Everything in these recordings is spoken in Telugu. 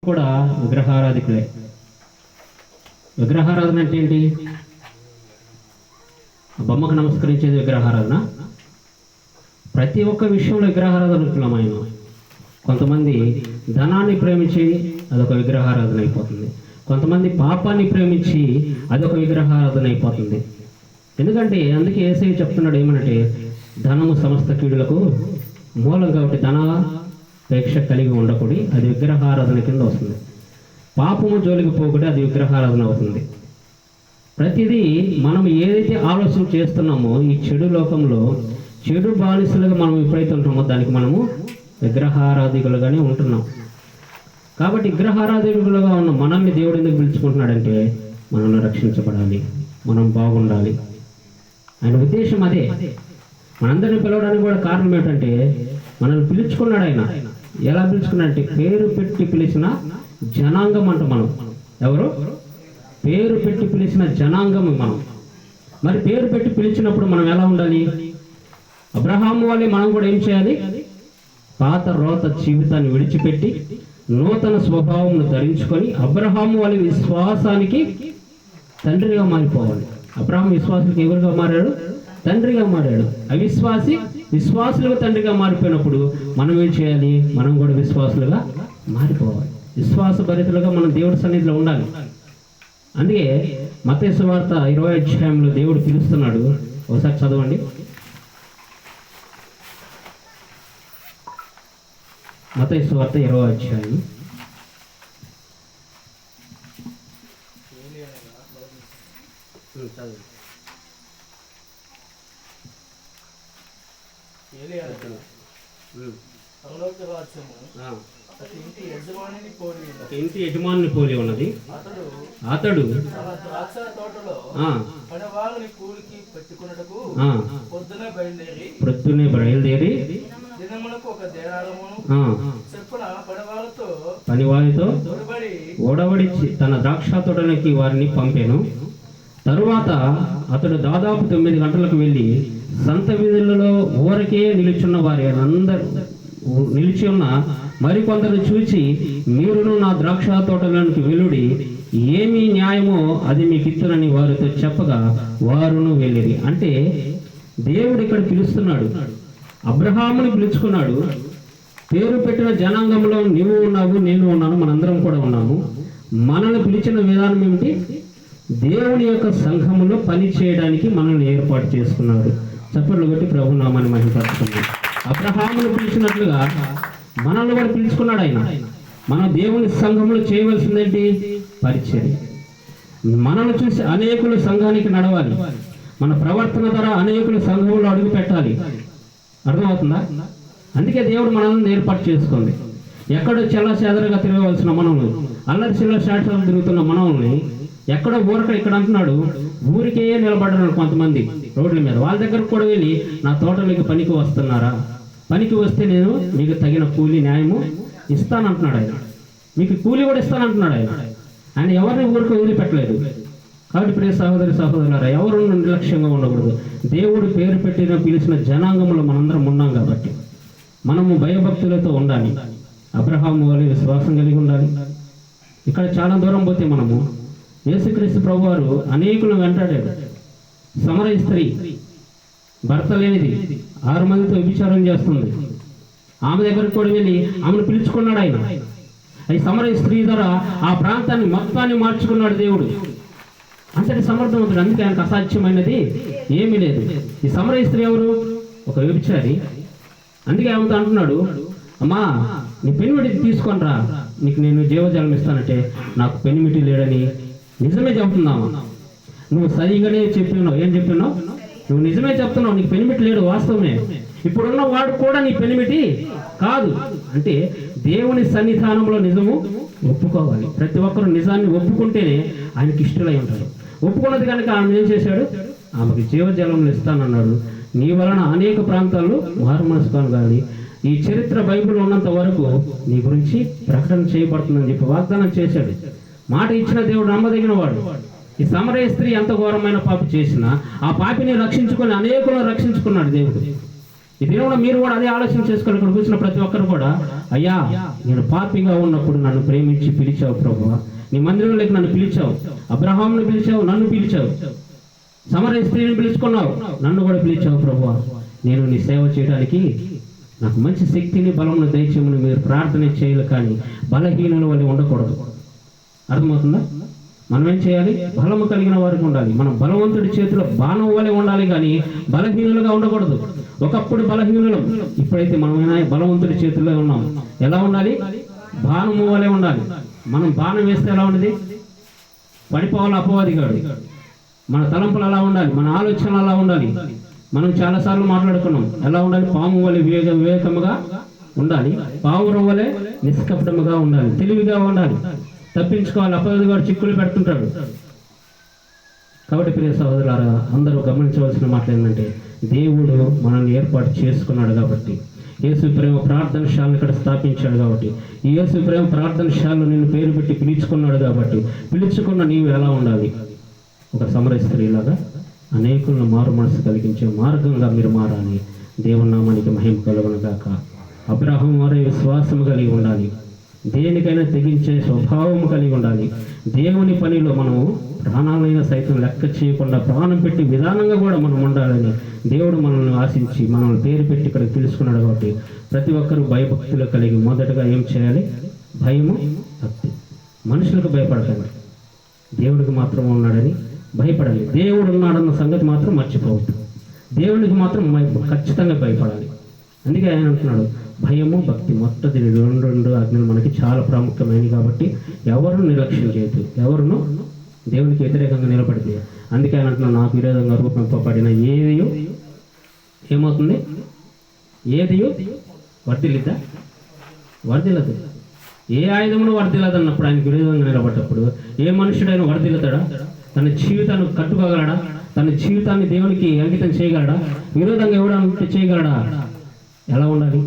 కూడా విగ్రహారాధికులే. విగ్రహారాధన అంటే ఏంటి? బొమ్మకు నమస్కరించేది విగ్రహారాధన. ప్రతి ఒక్క విషయంలో విగ్రహారాధనకులమైన. కొంతమంది ధనాన్ని ప్రేమించి అదొక విగ్రహారాధన అయిపోతుంది. కొంతమంది పాపాన్ని ప్రేమించి అదొక విగ్రహారాధన అయిపోతుంది. ఎందుకంటే అందుకే యేసయ్య చెప్తున్నాడు ఏమనంటే, ధనము సమస్త కీడులకు మూలం కాబట్టి ధనాపేక్ష కలిగి ఉండకూడదు, అది విగ్రహారాధన కింద వస్తుంది. పాపము జోలికి పోకూడదు, అది విగ్రహారాధన అవుతుంది. ప్రతిదీ మనం ఏదైతే ఆలోచన చేస్తున్నామో ఈ చెడు లోకంలో చెడు బానిసలుగా మనం ఎప్పుడైతే ఉంటున్నామో దానికి మనము విగ్రహారాధికులుగానే ఉంటున్నాం. కాబట్టి విగ్రహారాధికులుగా ఉన్న మనల్ని దేవుడు ఎందుకు పిలుచుకుంటున్నాడంటే మనల్ని రక్షించబడాలి, మనం బాగుండాలి. ఆయన ఉద్దేశం అదే. మనందరిని పిలవడానికి కూడా కారణం ఏంటంటే మనల్ని పిలుచుకున్నాడు ఆయన. ఎలా పిలుచుకున్నాడంటే పేరు పెట్టి పిలిచిన జనాంగం అంట. మనం ఎవరు? పేరు పెట్టి పిలిచిన జనాంగం మనం. మరి పేరు పెట్టి పిలిచినప్పుడు మనం ఎలా ఉండాలి? అబ్రహాము వల్లే మనం కూడా ఏం చేయాలి? పాత రోత జీవితాన్ని విడిచిపెట్టి నూతన స్వభావంను ధరించుకొని అబ్రహాము వాళ్ళ విశ్వాసానికి తండ్రిగా మారిపోవాలి. అబ్రహాము విశ్వాసులకు ఎవరుగా మారాడు? తండ్రిగా మారాడు. అవిశ్వాసి విశ్వాసులుగా తండ్రిగా మారిపోయినప్పుడు మనం ఏం చేయాలి? మనం కూడా విశ్వాసులుగా మారిపోవాలి. విశ్వాస భరితులుగా మనం దేవుడి సన్నిధిలో ఉండాలి. అందుకే మత్తయి సువార్త 20వ అధ్యాయంలో దేవుడు పిలుస్తున్నాడు. ఒకసారి చదవండి. మత్తయి సువార్త 20వ అధ్యాయం. ఇంటి యజమాని పోలి ఉన్నది. అతడు ప్రొద్దునే బయలుదేరి పనివారితో ఓడబడి తన ద్రాక్ష తోటలోకి వారిని పంపాను. తరువాత అతడు దాదాపు 9 గంటలకు వెళ్ళి సంత వీధులలో ఊరకే నిలుచున్న వారి అందరూ నిలిచి ఉన్న మరికొందరు చూచి, మీరును నా ద్రాక్ష తోటలోనికి వెలుడి, ఏమి న్యాయమో అది మీకు ఇచ్చునని వారితో చెప్పగా వారును వెళ్ళిరి. అంటే దేవుడు ఇక్కడ పిలుస్తున్నాడు. అబ్రహాముని పిలుచుకున్నాడు. పేరు పెట్టిన జనాంగంలో నీవు ఉన్నావు, నేను ఉన్నాను, మనందరం కూడా ఉన్నాము. మనల్ని పిలిచిన విధానం ఏమిటి? దేవుని యొక్క సంఘములో పని చేయడానికి మనల్ని ఏర్పాటు చేసుకున్నాడు. చప్పట్లు కొట్టి ప్రభు నామాన్ని మహిమపరచుకుంది. అబ్రహామును పిలిచినట్లుగా మనల్ని కూడా పిలుచుకున్నాడు ఆయన. మన దేవుని సంఘంలో చేయవలసిందేంటి? పరిచర్య. మనల్ని చూసి అనేకులు సంఘానికి నడవాలి. మన ప్రవర్తన ద్వారా అనేకులు సంఘంలో అడుగు పెట్టాలి. అర్థమవుతుందా? అందుకే దేవుడు మనల్ని ఏర్పాటు చేసుకుంది. ఎక్కడో చెల్లాచెదరుగా తిరగవలసిన మనల్ని, అల్లరి చిల్లర తిరుగుతున్న మనల్ని ఎక్కడో ఊరక ఇక్కడ అంటున్నాడు, ఊరికే నిలబడ్డారు కొంతమంది రోడ్ల మీద. వాళ్ళ దగ్గరకు కూడా వెళ్ళి నా తోటలోకి పనికి వస్తున్నారా? పనికి వస్తే నేను మీకు తగిన కూలి న్యాయము ఇస్తానంటున్నాడు ఆయన. మీకు కూలి కూడా ఇస్తానంటున్నాడు ఆయన. ఆయన ఎవరిని ఊరికి వదిలిపెట్టలేదు. కాబట్టి ప్రియ సహోదరి సహోదరులారా, ఎవరు నిర్లక్ష్యంగా ఉండకూడదు. దేవుడు పేరు పెట్టిన పిలిచిన జనాంగంలో మనందరం ఉన్నాం కాబట్టి మనము భయభక్తులతో ఉండాలి. అబ్రహాము వలె విశ్వాసం కలిగి ఉండాలి. ఇక్కడ చాలా దూరం పోతే మనము యేసుక్రీస్తు ప్రభువారు అనేకులను వెంటాడాడు. సమరయ స్త్రీ, భర్త లేనిది, 6 మందితో వ్యభిచారం చేస్తుంది. ఆమె దగ్గరికి కూడా వెళ్ళి ఆమెను పిలుచుకున్నాడు ఆయన. ఈ సమరయ స్త్రీ ద్వారా ఆ ప్రాంతాన్ని మొత్తాన్ని మార్చుకున్నాడు దేవుడు. అంతటి సమర్థవంతుడు. అందుకే ఆయనకు అసాధ్యమైనది ఏమీ లేదు. ఈ సమరయ స్త్రీ ఎవరు? ఒక వ్యభిచారి. అందుకే ఆమెతో అంటున్నాడు, అమ్మా నీ పెనిమిటి తీసుకొని రా, నీకు నేను జీవజలం ఇస్తానంటే నాకు పెనిమిటి లేడని నిజమే చెప్తున్నావా? నువ్వు సరిగానే చెప్పినావు. ఏం చెప్పినావు? నువ్వు నిజమే చెప్తున్నావు, నీకు పెనిమిటి లేడు, వాస్తవమే. ఇప్పుడున్న వాడు కూడా నీ పెనిమిటి కాదు. అంటే దేవుని సన్నిధానంలో నిజము ఒప్పుకోవాలి. ప్రతి ఒక్కరు నిజాన్ని ఒప్పుకుంటేనే ఆయనకి ఇష్టలై ఉంటాడు. ఒప్పుకున్నది కనుక ఆమె ఏం చేశాడు? ఆమెకి జీవజలం ఇస్తానన్నాడు. నీ వలన అనేక ప్రాంతాల్లో మారు మనసు కలగాలి. ఈ చరిత్ర బైబిల్ ఉన్నంత వరకు నీ గురించి ప్రకటన చేయబడుతుందని చెప్పి వాగ్దానం చేశాడు. మాట ఇచ్చిన దేవుడు నమ్మదగిన వాడు. ఈ సమరయ స్త్రీ ఎంత ఘోరమైన పాపి చేసినా ఆ పాపిని రక్షించుకొని అనేకులను రక్షించుకున్నాడు దేవుడు. ఈ దినంలో మీరు కూడా అదే ఆలోచన చేసుకొని ఇక్కడ కూర్చున్న ప్రతి ఒక్కరు కూడా, అయ్యా నేను పాపిగా ఉన్నప్పుడు నన్ను ప్రేమించి పిలిచావు ప్రభువా, నీ మందిరంలోకి నన్ను పిలిచావు, అబ్రహామును పిలిచావు, నన్ను పిలిచావు, సమరయ స్త్రీని పిలుచుకున్నావు, నన్ను కూడా పిలిచావు ప్రభువా, నేను నీ సేవ చేయడానికి నాకు మంచి శక్తిని బలమును దయచేయమని మీరు ప్రార్థన చేయాలి, కానీ బలహీనుల వల్ల ఉండకూడదు. అర్థమవుతుందా? మనం ఏం చేయాలి? బలము కలిగిన వారికి ఉండాలి. మనం బలవంతుడి చేతిలో బాణం వలె ఉండాలి, కానీ బలహీనులుగా ఉండకూడదు. ఒకప్పుడు బలహీనులం, ఇప్పుడైతే మనమైనా బలవంతుడి చేతిలో ఉన్నాం. ఎలా ఉండాలి? బాణము వలె ఉండాలి. మనం బాణం వేస్తే ఎలా ఉండదు? పడిపోవాలి అపవాదిగాడు. మన తలంపులు అలా ఉండాలి, మన ఆలోచనలు అలా ఉండాలి. మనం చాలాసార్లు మాట్లాడుకున్నాం, ఎలా ఉండాలి? పాము వలె వివేకముగా ఉండాలి, పావురం వలె నిష్కపటముగా ఉండాలి, తెలివిగా ఉండాలి, తప్పించుకోవాలి. అపవాదిగాడు చిక్కులు పెడుతుంటాడు. కాబట్టి ప్రియ సహోదరులారా, అందరూ గమనించవలసిన మాట ఏంటంటే, దేవుడు మనల్ని ఏర్పాటు చేసుకున్నాడు కాబట్టి, యేసు ప్రేమ ప్రార్థనశాలను ఇక్కడ స్థాపించాడు కాబట్టి, ఈ యేసు ప్రేమ ప్రార్థనశాలను నిన్ను పేరు పెట్టి పిలుచుకున్నాడు కాబట్టి, పిలుచుకున్న నీవు ఎలా ఉండాలి? ఒక సమరయ స్త్రీలాగా అనేకులను మారు మనసు కలిగించే మార్గంగా మీరు మారాలి. దేవుని నామానికి మహిమ కలుగును గాక. అబ్రహాము వారి విశ్వాసం కలిగి ఉండాలి, దేనికైనా తెగించే స్వభావం కలిగి ఉండాలి. దేవుని పనిలో మనము ప్రాణాలైన సైతం లెక్క చేయకుండా ప్రాణం పెట్టి విధానంగా కూడా మనం ఉండాలని దేవుడు మనల్ని ఆశించి మనల్ని పేరు పెట్టి ఇక్కడ తెలుసుకున్నాడు కాబట్టి, ప్రతి ఒక్కరూ భయభక్తులు కలిగి మొదటగా ఏం చేయాలి? భయము, భక్తి. మనుషులకు భయపడకండి, దేవుడికి మాత్రం ఉన్నాడని భయపడాలి. దేవుడు ఉన్నాడన్న సంగతి మాత్రం మర్చిపోవద్దు. దేవునికి మాత్రం ఖచ్చితంగా భయపడాలి. అందుకే ఆయన అంటున్నాడు, భయము, భక్తి మొట్టది రెండు ఆజ్ఞలు మనకి చాలా ప్రాముఖ్యమైనవి కాబట్టి ఎవరు నిర్లక్ష్యం చేయొద్దు, ఎవరును దేవునికి వ్యతిరేకంగా నిలబడితే. అందుకే ఆయన అంటున్నాడు, నాకు విరోధంగా రూపింపబడిన ఏదియో ఏమవుతుంది? ఏదియో వర్ధిల్లిద్దా? వర్ధిల్లదు. ఏ ఆయుధమును వర్ధిల్లదన్నప్పుడు, ఆయనకు విరోధంగా నిలబడ్డప్పుడు ఏ మనుషుడైనా వర్ధిల్లుతాడా? తన జీవితాన్ని కట్టుకోగలడా? తన జీవితాన్ని దేవునికి అంకితం చేయగలడా? విరోధంగా ఎవడంటే చేయగలడా? ఎలా ఉండాలి?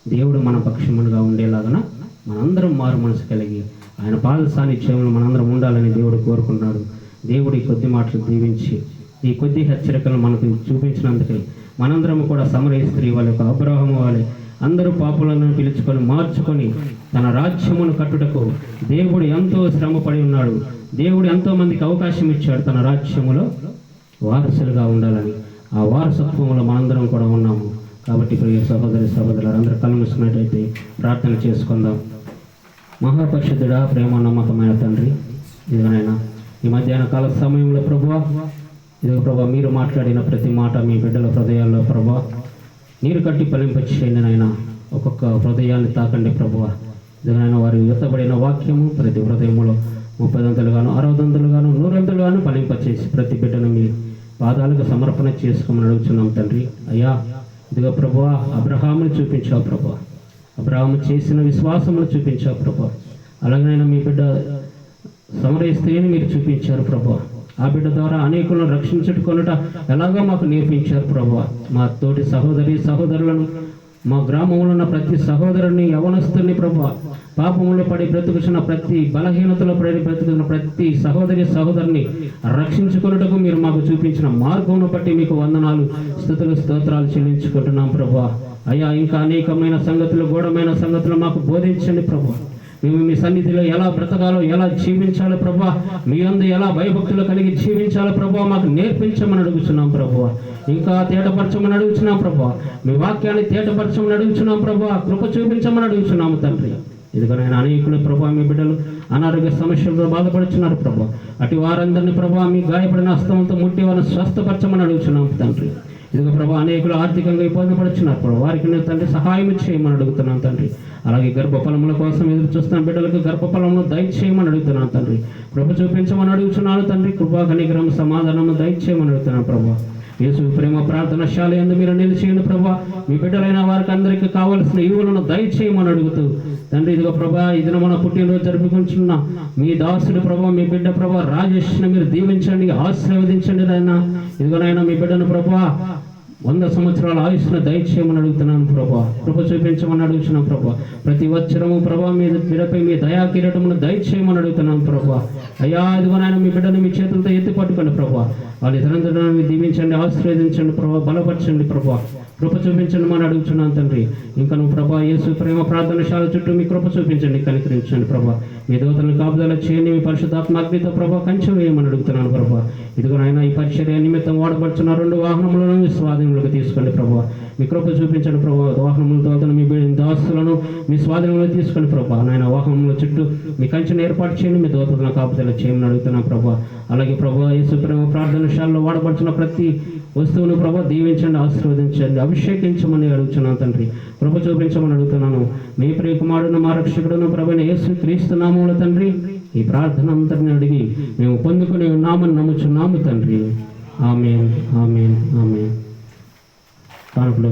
దేవుడు మన పక్షముగా ఉండేలాగా మనందరం మారు మనసు కలిగి ఆయన పాద సాన్నిధ్యంలో మనందరం ఉండాలని దేవుడు కోరుకుంటున్నాడు. దేవుడి కొద్ది మాటలు దీవించి ఈ కొద్ది హెచ్చరికలు మనకు చూపించినందుకే మనందరం కూడా సమరయ స్త్రీ వాళ్ళ యొక్క అబ్రహాము వాళ్ళే అందరూ పాపులను పిలుచుకొని మార్చుకొని తన రాజ్యమును కట్టుటకు దేవుడు ఎంతో శ్రమపడి ఉన్నాడు. దేవుడు ఎంతో మందికి అవకాశం ఇచ్చాడు తన రాజ్యములో వారసులుగా ఉండాలని. ఆ వారసత్వంలో మనందరం కూడా ఉన్నాము. కాబట్టి ప్రియ సహోదరులు అందరూ కళ్ళు మూసుకున్నట్టయితే ప్రార్థన చేసుకుందాం. మహాపరిశుద్ధుడా, ప్రేమ నమ్మకమైన తండ్రి, ఇదిగోనైనా ఈ మధ్యాహ్న కాల సమయంలో ప్రభువా, ఇదిగో ప్రభా, మీరు మాట్లాడిన ప్రతి మాట మీ బిడ్డల హృదయాల్లో ప్రభా నీరు కట్టి ఫలింపచేయండి నాయన. ఒక్కొక్క హృదయాన్ని తాకండి ప్రభువా. ఇదిగోనైనా వారి ఎత్తబడిన వాక్యము ప్రతి హృదయములో 30 గాను 60 గాను 100 గాను ఫలింపచేసి ప్రతి బిడ్డను మీ పాదాలకు సమర్పణ చేసుకోమని అడుగుతున్నాం తండ్రి. అయ్యా ఇదిగో ప్రభువా, అబ్రహామును చూపించావు ప్రభువా, అబ్రహాము చేసిన విశ్వాసమును చూపించావు ప్రభువా. అలాగనైనా మీ బిడ్డ సమరయ స్త్రీని మీరు చూపించారు ప్రభువా. ఆ బిడ్డ ద్వారా అనేకులను రక్షించుకొనుట ఎలాగో మాకు నేర్పించారు ప్రభువా. మా తోటి సహోదరులను, మా గ్రామంలో ఉన్న ప్రతి సహోదరుని, యవనస్తుని ప్రభువా, పాపములో పడి బ్రతుకుతున్న ప్రతి బలహీనతలో పడి బ్రతుకుతున్న ప్రతి సహోదరిని రక్షించుకొనుటకు మీరు మాకు చూపించిన మార్గమును బట్టి మీకు వందనాలు, స్తుతులు, స్తోత్రాలు చెల్లించుకుంటున్నాం ప్రభువా. అయ్యా ఇంకా అనేకమైన సంగతులు, గూఢమైన సంగతులు మాకు బోధించండి ప్రభువా. మేము మీ సన్నిధిలో ఎలా బ్రతకాలో, ఎలా జీవించాలో ప్రభువా, మీ అందు ఎలా భయభక్తులు కలిగి జీవించాలో ప్రభువా మాకు నేర్పించమని అడుగుతున్నాం ప్రభువా. ఇంకా తేటపరచమని అడుగుతున్నాం ప్రభువా. మీ వాక్యాన్ని తేటపరచమని అడుగుతున్నాం ప్రభువా. కృప చూపించమని అడుగుతున్నాము తండ్రి. ఇదిగోనైనా అనేకులు ప్రభువా మీ బిడ్డలు అనారోగ్య సమస్యలతో బాధపడుతున్నారు ప్రభువా. అటు వారందరినీ ప్రభువా మీ గాయపడిన హస్తంతో ముట్టి వారిని స్వస్థపరచమని అడుగుతున్నాం తండ్రి. ఇదిగో ప్రభా, అనేకులు ఆర్థికంగా ఇబ్బంది పడుతున్నారు ప్రభు, వారికి నేను తండ్రి సహాయం చేయమని అడుగుతున్నాను తండ్రి. అలాగే గర్భఫలముల కోసం ఎదురు చూస్తున్న బిడ్డలకు గర్భఫలమును దయచేయమని అడుగుతున్నాను తండ్రి. కృప చూపించమని అడుగుతున్నాను తండ్రి. కృపా కనికరము సమాధానము దయచేయమని అడుగుతున్నాను ప్రభా. యేసు ప్రేమ ప్రార్థనశాల యందు మీరు నిలిచేయండి ప్రభా. మీ బిడ్డలైన వారికి అందరికీ కావలసిన ఈవులను దయచేయమని అడుగుతూ తండ్రి, ఇదిగో ప్రభా, ఈ దిన మన పుట్టినరోజు జరుపుకుంటున్న మీ దాసుడు ప్రభా, మీ బిడ్డ ప్రభా రాజేష్ని మీరు దీవించండి, ఆశీర్వదించండి నాయన. ఇదిగోనైనా మీ బిడ్డను ప్రభా 100 సంవత్సరాల ఆయుష్ను దయచేయమని అడుగుతున్నాను ప్రభా. కృప చూపించమని అడుగుతున్నాను ప్రభా. ప్రతి వచ్చరము ప్రభా మీదపై మీ దయా కిరీటమును దయచేయమని అడుగుతున్నాను ప్రభా. అయ్యా ఇదిగో నాయన మీ బిడ్డను మీ చేతులతో ఎత్తి పట్టుకోండి ప్రభా. వాళ్ళ తరంతరాన్ని దీవించండి, ఆశీర్వదించండి ప్రభా, బలపరచండి ప్రభా. కృప చూపించండి అని అడుగుతున్నాను తండ్రి. ఇంకా నువ్వు ప్రభా యేసు ప్రేమ ప్రార్థనశాల చుట్టూ మీ కృప చూపించండి, కనికరించండి ప్రభా. మీ దూతలను కాపుదల చేయండి, మీ పరిశుద్ధాత్మ అగ్నితో ప్రభా కంచె వేయమని అడుగుతున్నాను ప్రభా. ఇదిగో నాయన ఈ పరిచర్య నిమిత్తం వాడబడుతున్న 2 వాహనములను మీ స్వాధీనంలోకి తీసుకోండి ప్రభా. మీ కృప చూపించండి ప్రభా. వాహనములతో మీ దాస్తులను మీ స్వాధీనంలో తీసుకోండి ప్రభా. నాయన వాహనముల చుట్టూ మీ కంచెను ఏర్పాటు చేయండి, మీ దూతలను కాపుదల చేయమని అడుగుతున్నాను ప్రభా. అలాగే ప్రభా యేసు ప్రేమ ప్రార్థనశాలలో వాడబడుతున్న ప్రతి వస్తువును ప్రభా దీవించండి, ఆశీర్వదించండి, అభిషేకించమని అడుగుతున్నాను తండ్రి. కృప చూపించమని అడుగుతున్నాను. మీ ప్రియ కుమారుడు మా రక్షకుడును ప్రభువైన యేసు క్రీస్తు నామములో తండ్రి ఈ ప్రార్థన అంతటిని అడిగి మేము పొందుకుని ఉన్నామని నమ్ముచున్నాము తండ్రి. ఆమేన్, ఆమేన్, ఆమేన్. కానుకలు